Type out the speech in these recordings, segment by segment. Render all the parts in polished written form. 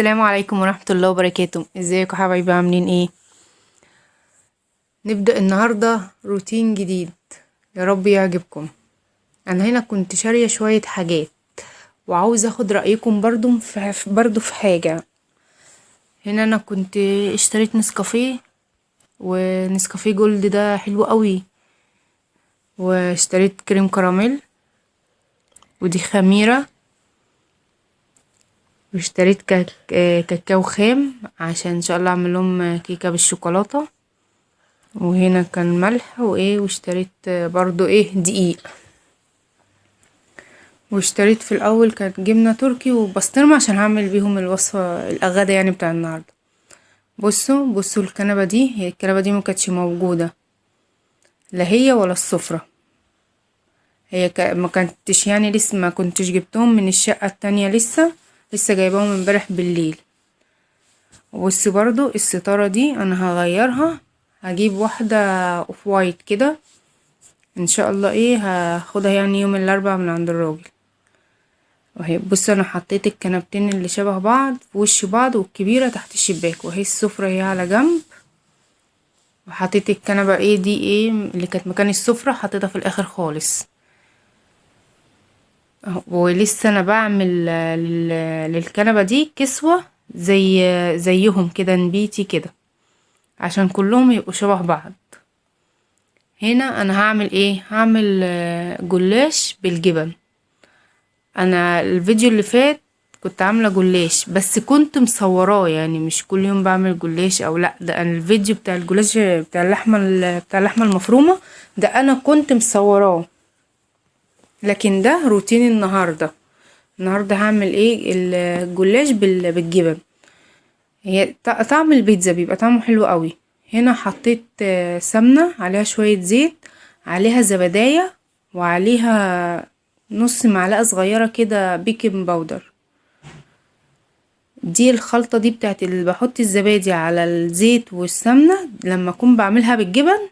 السلام عليكم ورحمة الله وبركاته. ازيكم حبايبي، عاملين ايه؟ نبدأ النهاردة روتين جديد، يا رب يعجبكم. انا هنا كنت شارية شوية حاجات وعاوزة اخد رأيكم برضو في حاجة. هنا انا كنت اشتريت نسكافيه، ونسكافيه جولد ده حلو قوي، واشتريت كريم كراميل، ودي خميرة، واشتريت كاكاو خام عشان ان شاء الله اعمل لهم كيكة بالشوكولاتة. وهنا كان ملح واشتريت برضو دقيق. واشتريت في الاول كانت جبنة تركي وبسطرمة عشان هعمل بيهم الوصفة الغدا يعني بتاع النهاردة. بصوا الكنبة دي، هي الكنبة دي ما كانتش موجودة، لا هي ولا السفرة. ما كانتش يعني لسه، ما كنتش جبتهم من الشقة التانية، لسه جايباهم امبارح بالليل. وبصوا برضو الستارة دي انا هغيرها، هجيب واحدة اوف وايت كده ان شاء الله، هاخدها يعني يوم الاربعاء من عند الراجل. وهي بص انا حطيت الكنبتين اللي شبه بعض في وش بعض، والكبيرة تحت الشباك، وهي السفرة هي على جنب. وحطيت الكنبة دي اللي كانت مكان السفرة حطيتها في الاخر خالص. ولسه انا بعمل للكنبة دي كسوة زيهم كده، نبيتي كده، عشان كلهم يبقوا شبه بعض. هنا انا هعمل جلاش بالجبن. انا الفيديو اللي فات كنت عامله جلاش، بس كنت مصوراه، يعني مش كل يوم بعمل جلاش او لا، ده انا الفيديو بتاع الجلاش بتاع اللحمه المفرومه ده انا كنت مصوراه. لكن ده روتين النهارده هعمل الجلاش بالجبن. هي طعم البيتزا بيبقى طعمه حلو قوي. هنا حطيت سمنه عليها شويه زيت، عليها زبدايه، وعليها نص معلقه صغيره كده بيكنج باودر. دي الخلطة دي بتاعت اللي بحط الزبادي على الزيت والسمنة لما اكون بعملها بالجبن،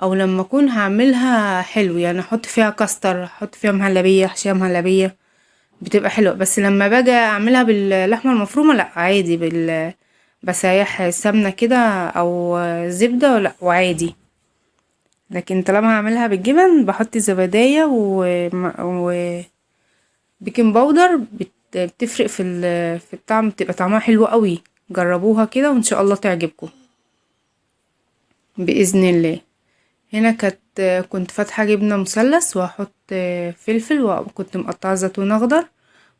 او لما اكون هعملها حلو، يعني احط فيها كاستر، احط فيها مهلبية، احشيها مهلبية، بتبقى حلوة. بس لما باجي اعملها باللحمة المفرومة لا، عادي بسيح سمنة كده او زبدة، لا وعادي. لكن طالما هعملها بالجبن بحط زبدية وبيكنج باودر، بتفرق في الطعم، بتبقى طعمها حلو قوي. جربوها كده وان شاء الله تعجبكم باذن الله. هنا كنت فاتحه جبنه مثلث، وهحط فلفل، وكنت مقطعه زيتون اخضر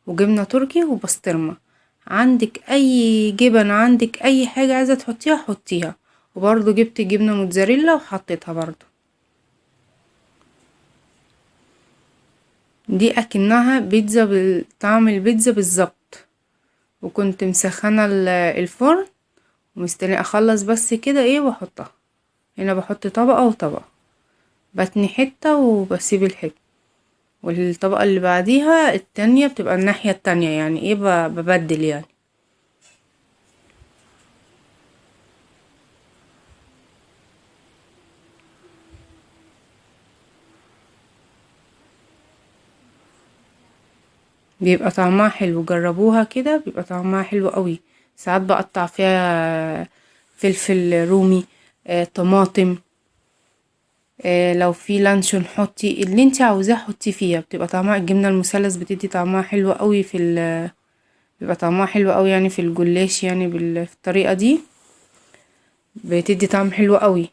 وجبنه تركي وبسطرمه. عندك اي جبن، عندك اي حاجه عايزه تحطيها حطيها. وبرضو جبت جبنه موتزاريلا وحطيتها برضو. دي اكنها بيتزا بطعم البيتزا بالظبط. وكنت مسخنه الفرن ومستني اخلص بس كده واحطها. هنا بحط طبقة وطبقة، بتني حتة وبسيب الحتة، والطبقة اللي بعديها التانية بتبقى الناحية التانية، يعني ببدل يعني. بيبقى طعمها حلو، جربوها كده، بيبقى طعمها حلو قوي. ساعات بقطع فيها فلفل رومي، طماطم، لو في لانشون حطي اللي انت عاوزاه حطي فيها، بتبقى طعمها الجبنة المثلث بتدي طعمها حلو قوي بيبقى طعمها حلو قوي يعني في الجلاش، يعني بالطريقة دي بتدي طعم حلو قوي.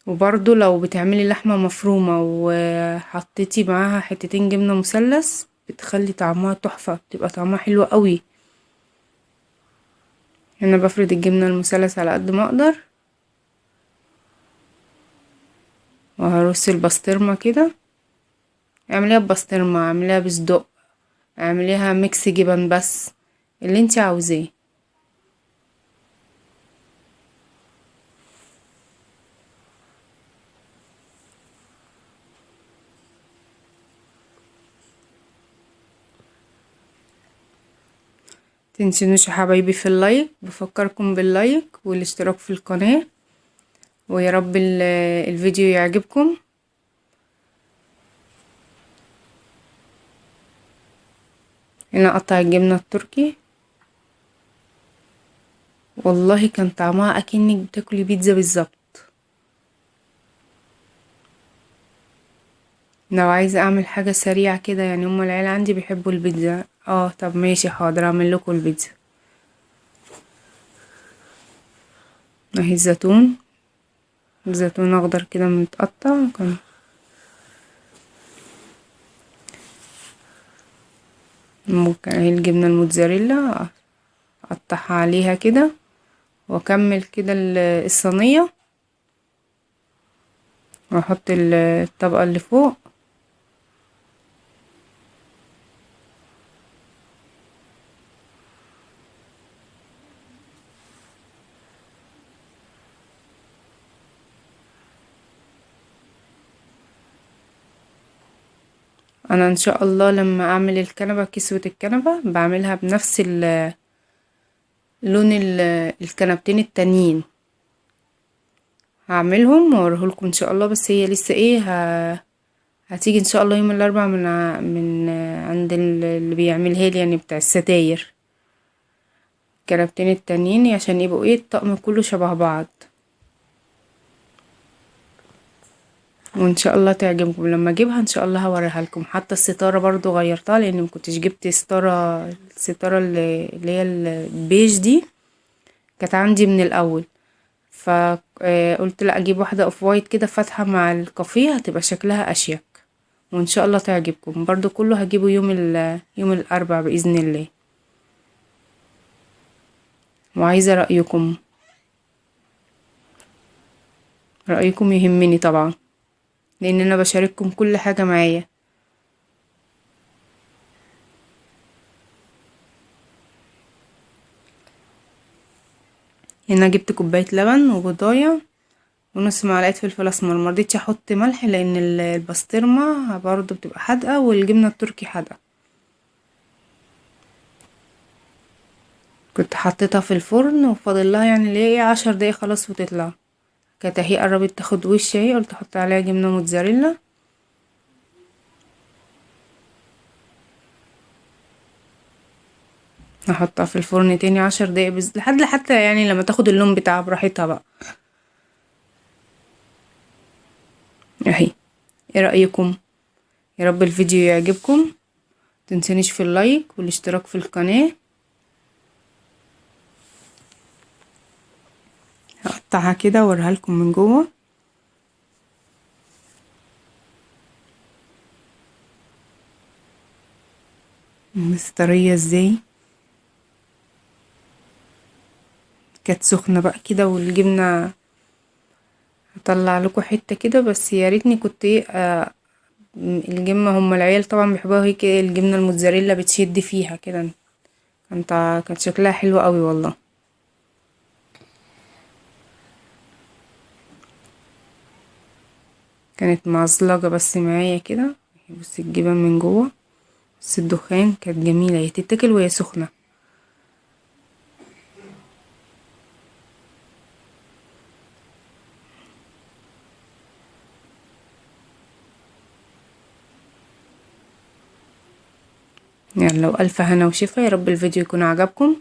وبرضو لو بتعملي لحمة مفرومة وحطيتي معاها حتتين جبنة مثلث بتخلي طعمها تحفة، بتبقى طعمها حلو قوي. هنا بفرد الجبنة المثلث على قد ما اقدر، وهرص البسطرمة كده. اعمليها ببسطرمة، اعمليها بصدق، اعمليها ميكس جبن، بس اللي انتي عاوزاه. تنسونوش يا حبايبي في اللايك، بفكركم باللايك والاشتراك في القناة، ويا رب الفيديو يعجبكم. هنا اقطع الجبنة التركي. والله كان طعمها اكنك بتاكلي بيتزا بالظبط. لو عايزة اعمل حاجة سريعة كده، يعني هما العيال عندي بيحبوا البيتزا. طب ماشي، حاضر اعمل لكم البيتزا. اهي الزيتون، زيتون اخضر كده متقطع كان. ممكن اهي الجبنة الموتزاريلا اقطعها عليها كده، واكمل كده الصينية، واحط الطبقة اللي فوق. انا ان شاء الله لما اعمل الكنبة، كسوة الكنبة بعملها بنفس لون الكنبتين التانيين. هعملهم واوريهولكم ان شاء الله، بس هي لسه هتيجي ان شاء الله يوم الاربعاء من عند اللي بيعملها لي، يعني بتاع الستاير. الكنبتين التانيين عشان يبقوا الطقم كله شبه بعض، وان شاء الله تعجبكم. لما اجيبها ان شاء الله هوريها لكم. حتى الستاره برضو غيرتها، لان مكنتش جبت الستاره اللي هي البيج دي، كانت عندي من الاول. فقلت لا، اجيب واحده اوف وايت كده فاتحه مع الكافيه، هتبقى شكلها اشيك، وان شاء الله تعجبكم برضو. كله هجيبه يوم الاربعاء باذن الله. وعايزه رايكم يهمني طبعا، لان انا بشارككم كل حاجه معايا. هنا جبت كوبايه لبن وبضايه ونص معلقه فلفل اسمر. مرضتش احط ملح لان البسطرمه برضو بتبقى حادقه، والجبنه التركي حادقه. كنت حطيتها في الفرن وفاضل لها يعني اللي هي 10 دقايق خلاص وتطلع. كانت اهي قربت تاخد وش اهي، قلت احط عليها جبنه موتزاريلا. هحطها في الفرن تاني 10 دقايق لحد حتى يعني لما تاخد اللون بتاعها براحتها بقى. اهي، ايه رأيكم؟ يا رب الفيديو يعجبكم. متنسونيش في اللايك والاشتراك في القناة. هقطعها كده واوريها لكم من جوه. بس طرية ازاي، كانت سخنة بقى كده والجبنة. هطلع لكم حتة كده، بس يا ريتني كنت الجبنة، هم العيال طبعا بيحبوها هيك، الجبنة الموتزاريلا بتشد فيها كده. كانت شكلها حلو قوي والله. كانت معصلجة بس معايا كده. بصي الجبن من جوه، بس الدخان كانت جميلة، هي تتاكل وهي سخنة. يعني لو ألف هنا وشفا، يا رب الفيديو يكون عجبكم.